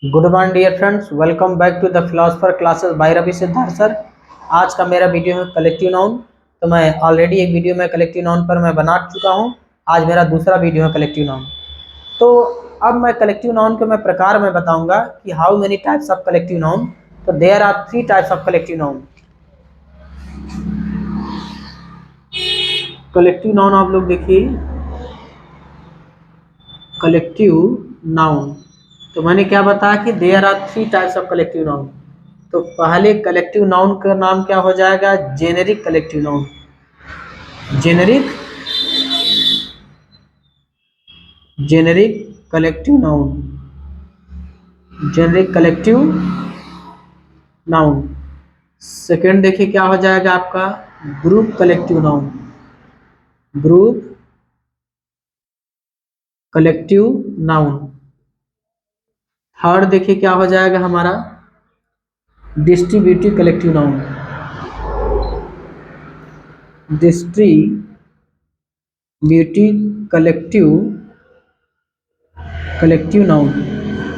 Good morning dear friends, welcome back to the philosopher classes by Ravi Siddharth sir. आज का मेरा video है collective noun. तो मैं ऑलरेडी एक वीडियो में कलेक्टिव नाउन पर मैं बना चुका हूं। आज मेरा दूसरा वीडियो है कलेक्टिव नाउन। तो अब मैं कलेक्टिव नाउन के मैं प्रकार में बताऊंगा कि how many types of collective noun. तो there are 3 types of collective noun. Collective noun आप लोग देखिए, कलेक्टिव नाउन। तो मैंने क्या बताया कि there are 3 types of collective noun. तो पहले कलेक्टिव नाउन का नाम क्या हो जाएगा? Generic collective noun. Generic generic collective noun. Generic collective noun. Second देखिए क्या हो जाएगा आपका? Group collective noun. Group collective noun. Third देखिए क्या हो जाएगा हमारा? Distributive collective noun. Distributive collective noun.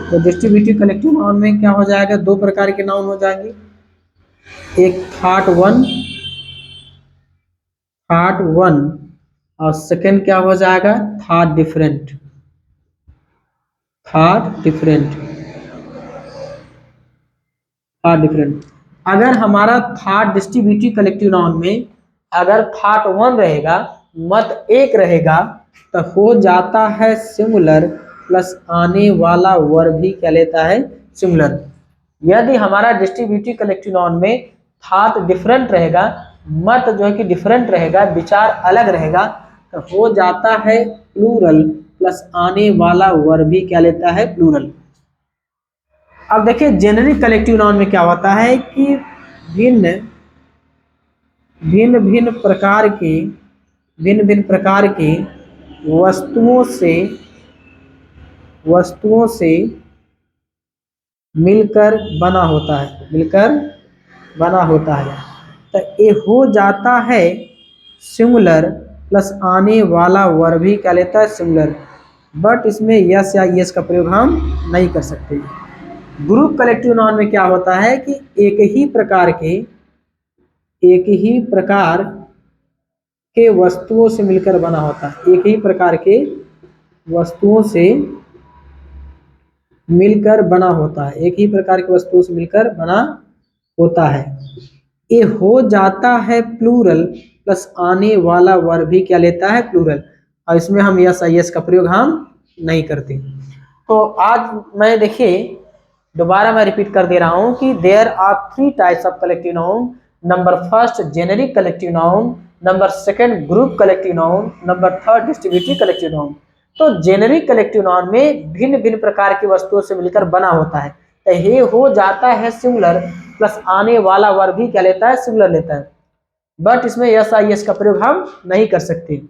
तो डिस्ट्रीब्यूटिव कलेक्टिव नाउन में क्या हो जाएगा? 2 प्रकार के नाउन हो जाएंगे। एक थॉट वन और सेकंड क्या हो जाएगा? Thought different. Thought different. Thought different. अगर हमारा थॉट डिस्ट्रीब्यूटिव कलेक्टिव नाउन में अगर थॉट वन रहेगा, मत एक रहेगा, तो हो जाता है सिंगुलर प्लस आने वाला वर्ब भी क्या लेता है? सिंगुलर। यदि हमारा डिस्ट्रीब्यूटिव कलेक्टिव नाउन में थॉट डिफरेंट रहेगा, मत जो है कि डिफरेंट रहेगा, विचार अलग रहेगा, तो हो जाता है प्लूरल प्लस आने वाला वर्ब भी क्या लेता है? प्लूरल। अब देखिए जेनेरिक कलेक्टिव नाउन में क्या होता है कि भिन्न भिन्न भिन्न प्रकार के वस्तुओं से मिलकर बना होता है। तो ये हो जाता है सिंगुलर प्लस आने वाला वर्ब भी क्या लेता है? सिंगुलर। बट इसमें यस या यस का प्रयोग हम नहीं कर सकते। ग्रुप कलेक्टिव नाउन में क्या होता है कि एक ही प्रकार के वस्तुओं से मिलकर बना होता है। एक ही प्रकार के वस्तुओं से मिलकर बना होता है। एक ही प्रकार की वस्तुओं से मिलकर बना होता है। ये हो जाता है प्लूरल प्लस आने वाला वर्ब भी क्या लेता है? प्लूरल। और इसमें हम यस आई एस का प्रयोग हम नहीं करते। तो आज मैं देखिए दोबारा मैं रिपीट कर दे रहा हूं कि there are 3 types of collective noun. Number first generic collective noun, number second group collective noun, number third distributive collective noun. तो जेनेरिक कलेक्टिव नाउन में भिन्न भिन्न प्रकार की वस्तुओं से मिलकर बना होता है। तो ये हो जाता है सिंगुलर प्लस आने वाला वर्ब भी क्या लेता है? सिंगुलर लेता है। बट इसमें यस आई एस का प्रयोग हम नहीं कर सकते।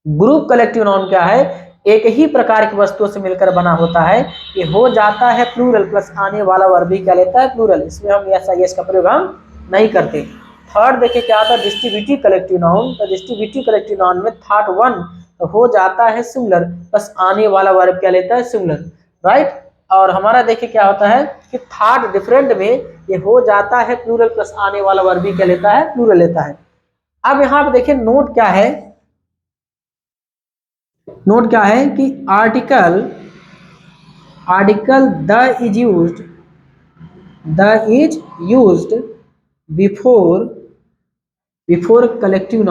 ग्रुप कलेक्टिव नाउन क्या है? एक ही प्रकार की वस्तुओं से मिलकर बना होता है। ये हो जाता है प्लूरल प्लस आने वाला वर्ब भी क्या लेता है? प्लूरल। इसमें हम यस आई एस का प्रयोग हम नहीं करते। थर्ड देखिए क्या आता है? Distributive collective noun. तो डिस्ट्रीब्यूटिव कलेक्टिव नाउन में थॉट वन तो हो जाता है सिंगुलर प्लस आने वाला वर्ब क्या लेता है? सिंगुलर। राइट। और हमारा देखिए क्या होता है कि थॉट डिफरेंट में ये हो जाता है प्लूरल प्लस आने वाला वर्ब भी क्या लेता है? प्लूरल लेता है। अब यहाँ पे देखिए नोट क्या है? नोट क्या है कि article the is used before collective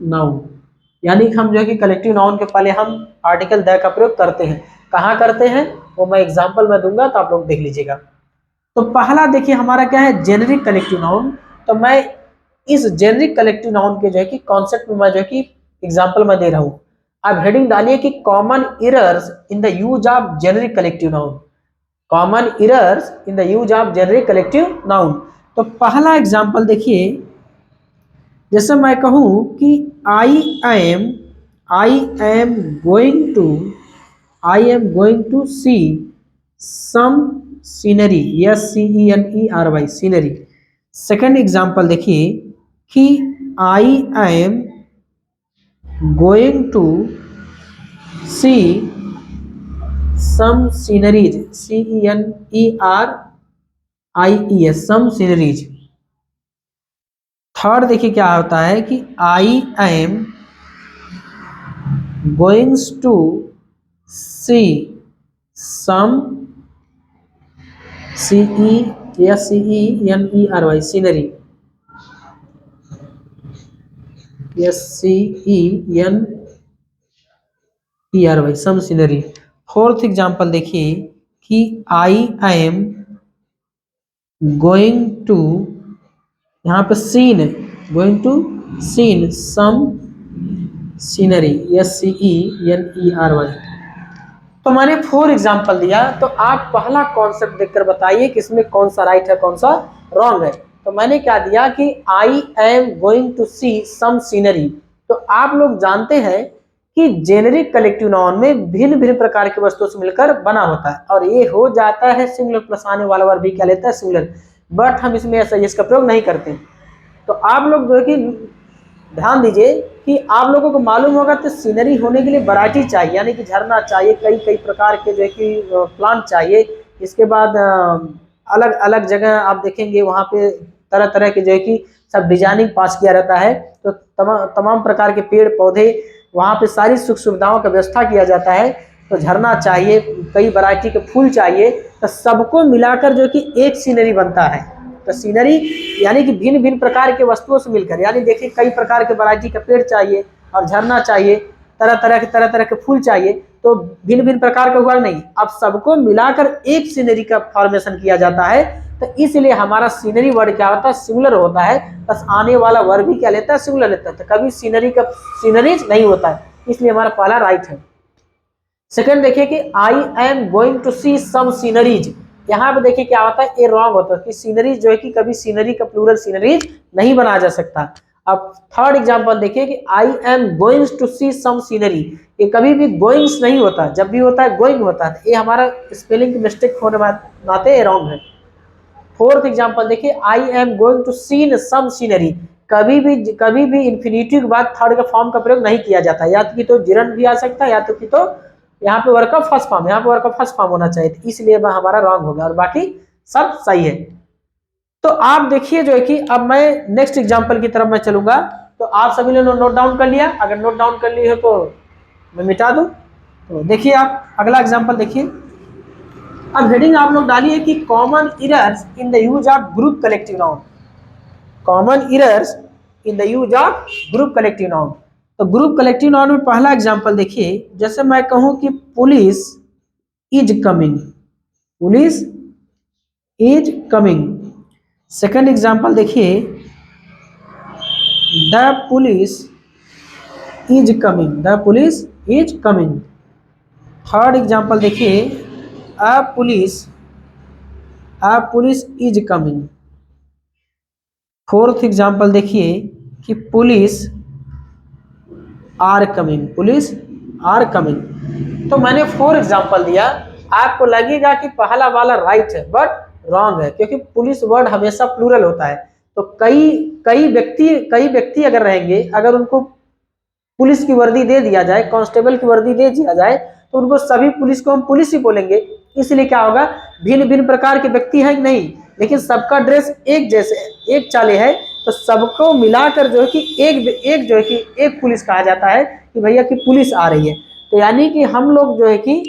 noun. यानी कि हम जो है कि कलेक्टिव नाउन के पहले हम आर्टिकल द का प्रयोग करते हैं। कहाँ करते हैं वो मैं एग्जांपल में दूंगा, तो आप लोग देख लीजिएगा। तो पहला देखिए हमारा क्या है? Generic collective noun. तो मैं इस जेनेरिक कलेक्टिव नाउन के जो है कि कॉन्सेप्ट में मैं जो है कि एग्जांपल में दे रहा हूं। आप हेडिंग डालिए कि common errors in the use of generic collective noun. Common errors in the use of generic collective noun. तो पहला एग्जांपल देखिए, जैसे मैं कहूं कि I am going to see some scenery. Yes CENERY scenery. Second example देखिए कि I am going to see some sceneries, CENERIES, some sceneries. Third देखिए क्या होता है कि I am goings to see some, CENERY, scenery, SCENERY, some scenery. Fourth example देखिए कि I am going to, यहाँ पे seen, going to seen some scenery, SCENERY। तो मैंने 4 एग्जाम्पल दिया, तो आप पहला कॉन्सेप्ट देखकर बताइए कि इसमें कौन सा राइट है कौन सा रॉन्ग है। तो मैंने क्या दिया कि I am going to see some scenery. तो आप लोग जानते हैं कि जेनेरिक कलेक्टिव नाउन में भिन्न भिन्न प्रकार की वस्तुओं से मिलकर बना होता है, और ये हो जाता है सिंगुलर प्लस आने वाला वर्ब भी क्या लेता है, सिंगुलर। बट हम इसमें ऐसा इसका प्रयोग नहीं करते। तो आप लोग जो है कि ध्यान दीजिए कि आप लोगों को मालूम होगा तो सीनरी होने के लिए वैरायटी चाहिए, यानी कि झरना चाहिए, कई कई प्रकार के जो है कि प्लांट चाहिए। इसके बाद अलग अलग जगह आप देखेंगे वहाँ पे तरह तरह के जो है कि सब डिजाइनिंग पास किया रहता है। तो तमाम प्रकार के पेड़ पौधे, वहाँ पे सारी सुख सुविधाओं का व्यवस्था किया जाता है। तो झरना चाहिए, कई वैरायटी के फूल चाहिए, तो सबको मिलाकर जो कि एक सीनरी बनता है। तो सीनरी यानी कि भिन्न भिन्न प्रकार के वस्तुओं से मिलकर, यानी देखिए कई प्रकार के वैरायटी का पेड़ चाहिए और झरना चाहिए, तरह तरह के फूल चाहिए, तो भिन्न भिन्न प्रकार का हुआ नहीं, अब सबको मिलाकर एक सीनरी का फॉर्मेशन किया जाता है। तो इसलिए हमारा सीनरी वर्ड क्या होता है, सिंगुलर होता है, बस आने वाला वर्ड भी क्या लेता है, सिंगुलर लेता है। तो कभी सीनरी का सीनरीज नहीं होता है, इसलिए हमारा पहला राइट है। सेकंड देखिए कि I am going to see some sceneries. यहाँ पे देखिए क्या होता है, ये रॉन्ग होता है कि सीनरीज जो है कि कभी सीनरी का प्लूरल सीनरीज नहीं बनाया जा सकता। अब थर्ड एग्जांपल देखिए कि I am going to see some scenery, ये कभी भी गोइंग्स नहीं होता, जब भी होता है गोइंग होता है। ये हमारा स्पेलिंग की मिस्टेक होने नाते रॉन्ग है। फोर्थ एग्जांपल देखिए I am going to seen some scenery, कभी भी इन्फिनिटिव के बाद थर्ड का फॉर्म का प्रयोग नहीं किया जाता, या तो कि तो जिरंड भी आ सकता है, या तो कि तो यहाँ पे वर्क का फर्स्ट फॉर्म, यहाँ पे वर्क का फर्स्ट फॉर्म होना चाहिए, इसलिए हमारा रॉन्ग होगा, और बाकी सब सही है। तो आप देखिए जो है कि अब मैं नेक्स्ट एग्जांपल की तरफ मैं चलूंगा। तो आप सभी ने नोट डाउन कर लिया, अगर नोट डाउन कर लिए हो तो मैं मिटा दूं। तो देखिए आप अगला एग्जांपल देखिए। अब हेडिंग आप लोग डालिए कि common errors in the use of group collective noun, common errors in the use of group collective noun. तो ग्रुप कलेक्टिव नाउन में पहला एग्जांपल देखिए, जैसे मैं कहूं कि police is coming, police is coming. Second example देखिए, the police is coming, the police is coming. Third example देखिए, a police is coming. Fourth example देखिए कि police are coming, police are coming. तो मैंने 4 एग्जांपल दिया, आपको लगेगा कि पहला वाला राइट है, बट रॉन्ग है, क्योंकि पुलिस वर्ड हमेशा प्लूरल होता है। तो कई व्यक्ति अगर रहेंगे, अगर उनको पुलिस की वर्दी दे दिया जाए, कांस्टेबल की वर्दी दे दिया जाए, तो उनको सभी पुलिस को हम पुलिस ही बोलेंगे। इसलिए क्या होगा, भिन्न भिन्न प्रकार के व्यक्ति हैं नहीं, लेकिन सबका ड्रेस एक जैसे एक चाले है, तो सबको मिलाकर जो है कि एक जो है कि एक पुलिस कहा जाता है कि भैया की पुलिस आ रही है। तो यानी कि हम लोग जो है कि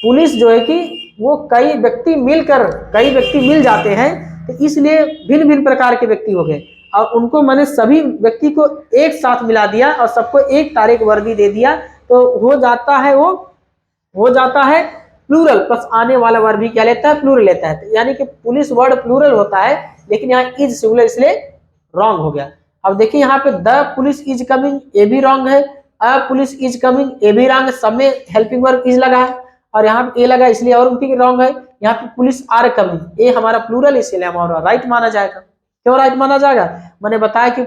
पुलिस जो है कि वो कई व्यक्ति मिल जाते हैं, तो इसलिए भिन्न भिन्न प्रकार के व्यक्ति हो गए, और उनको मैंने सभी व्यक्ति को एक साथ मिला दिया और सबको एक तारीख वर्दी दे दिया, तो हो जाता है प्लूरल, प्लस आने वाला वर्ड भी क्या लेता है, प्लूरल लेता है। यानी कि पुलिस वर्ड प्लूरल होता है, लेकिन यहाँ इज सिंगुलर, इसलिए रॉन्ग हो गया। अब देखिए यहाँ पे द पुलिस इज कमिंग, ये भी रॉन्ग है, अ पुलिस इज कमिंग, ये भी रॉन्ग है, सब में हेल्पिंग वर्ब इज लगा है, और यहाँ पे ए लगा, इसलिए और उनकी रॉन्ग है। यहाँ पे पुलिस आर कमिंग, ये हमारा प्लूरल, इसलिए हमारा राइट माना जाएगा। क्यों राइट माना जाएगा, मैंने बताया कि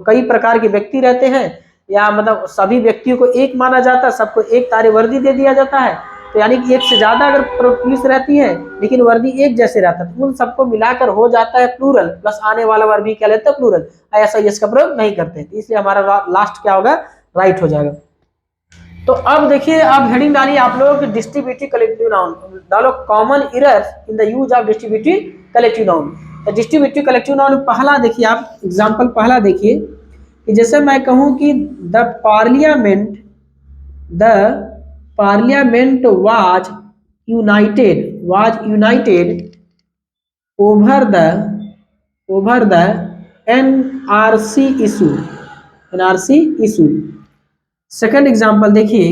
कई प्रकार के व्यक्ति रहते हैं, या मतलब सभी व्यक्तियों को एक माना जाता है, सबको एक तारे वर्दी दे दिया जाता है। तो यानी कि एक से ज्यादा अगर पुलिस रहती है लेकिन वर्दी एक जैसे रहता है, तो उन सबको मिलाकर हो जाता है प्लूरल, प्लस आने वाला वर्ड भी क्या लेता है, प्लूरल। ऐसा इसका प्रयोग नहीं करते, इसलिए हमारा लास्ट क्या होगा, राइट हो जाएगा। तो अब देखिए, अब हेडिंग डालिए आप लोग डिस्ट्रीब्यूटिव कलेक्टिव नाउन, डालो common errors in the use of distributive collective noun. तो डिस्ट्रीब्यूटिव कलेक्टिव नाउन पहला देखिए आप एग्जांपल पहला देखिए कि जैसे मैं कहूं कि the parliament was united over the NRC issue. Second example देखिए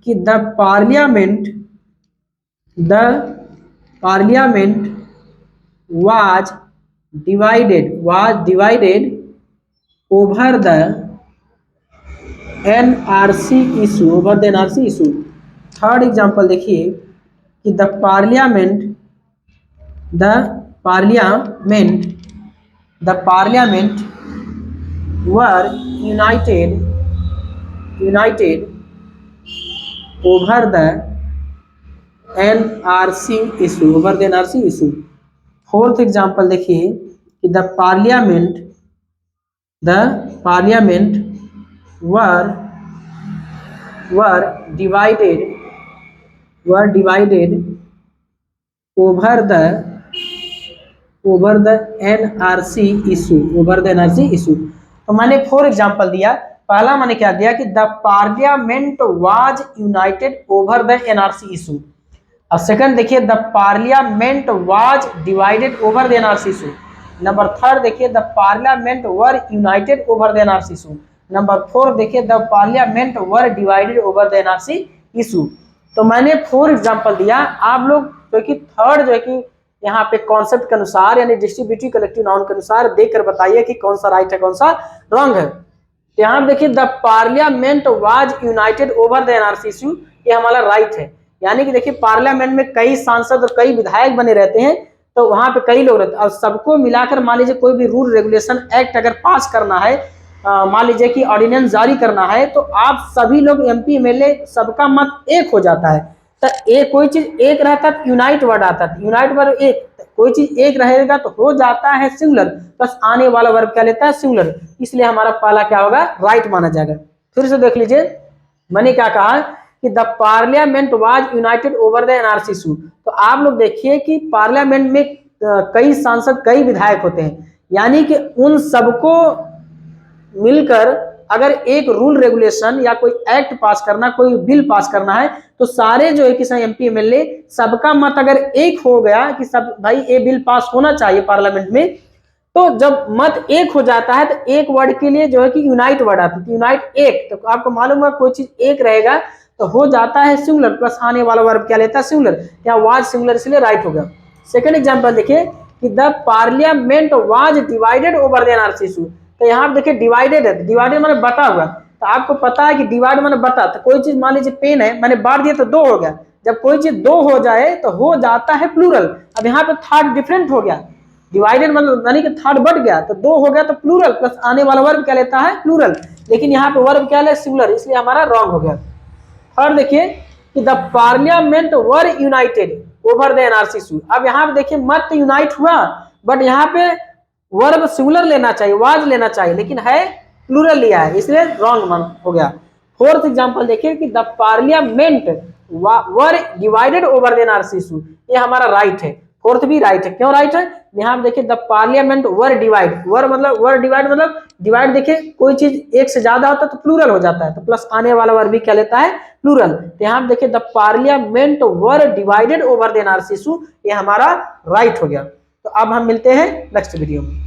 कि the parliament was divided over the NRC issue. Third example देखिए कि the parliament were united over the NRC issue. Fourth example देखिए कि the parliament were divided over the NRC issue. तो मैंने 4 example दिया। पहला मैंने क्या दिया कि the parliament was united over the NRC issue. अब सेकंड देखिए the parliament was divided over the NRC issue. Number third देखिए the parliament were united over the NRC issue. Number 4 देखिए the parliament were divided over the NRC issue. तो मैंने 4 example दिया। आप लोग जो कि थर्ड जो है कि यहाँ पे कॉन्सेप्ट के अनुसार यानी डिस्ट्रीब्यूटिव कलेक्टिव नाउन के अनुसार देखकर बताइए कि कौन सा राइट है कौन सा रॉन्ग है। तो यहाँ देखिए the parliament was united over the NRC issue, ये हमारा राइट है। यानी कि देखिए पार्लियामेंट में कई सांसद और कई विधायक बने रहते हैं, तो वहां पे कई लोग रहते हैं और सबको मिलाकर मान लीजिए कोई भी रूल रेगुलेशन एक्ट अगर पास करना है, मान लीजिए कि ऑर्डिनेंस जारी करना है, तो आप सभी लोग एमपी एमएलए सबका मत एक हो जाता है। तो एक कोई चीज एक रहता है यूनाइट वर्ड आता है, यूनाइट वर्ड एक, कोई चीज एक रहेगा तो हो जाता है सिंगुलर, बस आने वाला वर्ब क्या लेता है सिंगुलर, इसलिए हमारा पहला क्या होगा राइट माना जाएगा। फिर से देख लीजिए मैंने क्या कहा कि the parliament was united over the NRC issue. तो आप लोग देखिए कि पार्लियामेंट में कई सांसद कई विधायक होते हैं, यानी कि उन सबको मिलकर अगर एक रूल रेगुलेशन या कोई एक्ट पास करना, कोई बिल पास करना है, तो सारे जो है कि एमपी एमएलए सबका मत अगर एक हो गया कि सब भाई ये बिल पास होना चाहिए पार्लियामेंट में, तो जब मत एक हो जाता है तो एक वर्ड के लिए जो है कि यूनाइट वर्ड आता है, यूनाइट एक। तो आपको मालूम है कोई चीज एक रहेगा तो हो जाता है सिंगुलर, प्लस आने वाला वर्ब क्या लेता है सिंगुलर, या वाज सिंगुलर, इसलिए राइट हो गया। सेकंड एग्जांपल देखिए कि the parliament was divided over the NRC issue. तो यहाँ देखिए डिवाइडेड है, डिवाइडेड माने बटा हुआ। तो आपको पता है कि डिवाइड माने बटा, तो कोई चीज मान लीजिए पेन है मैंने बांट दिया तो 2 हो गया, जब कोई चीज 2 हो जाए तो हो जाता है प्लूरल। अब यहाँ पे थर्ड डिफरेंट हो गया, डिवाइडेड मतलब यानी कि थर्ड बढ़ गया तो 2 हो गया तो प्लूरल, प्लस आने वाला वर्ब क्या लेता है प्लूरल, लेकिन यहाँ पे वर्ब क्या ले सिंगुलर, इसलिए हमारा रॉन्ग हो गया। थर्ड देखिए कि the parliament were united over the NRC issue. अब यहाँ पे देखिए मत यूनाइट हुआ, बट यहाँ पे वर्ब सिंगुलर लेना चाहिए, वाज लेना चाहिए, लेकिन है प्लूरल लिया है, इसलिए रॉन्ग हो गया। फोर्थ एग्जांपल देखिए कि the parliament were divided over the NRC issue, ये हमारा राइट है, फोर्थ भी राइट है। क्यों राइट है, यहाँ देखिए the parliament were divide, were divide मतलब डिवाइड देखिए कोई चीज एक से ज्यादा होता है तो प्लूरल हो जाता है, तो प्लस आने वाला वर्ब भी क्या लेता है प्लूरल। तो यहाँ देखिए the parliament were divided over the NRC issue, ये हमारा राइट हो गया। तो अब हम मिलते हैं नेक्स्ट वीडियो में।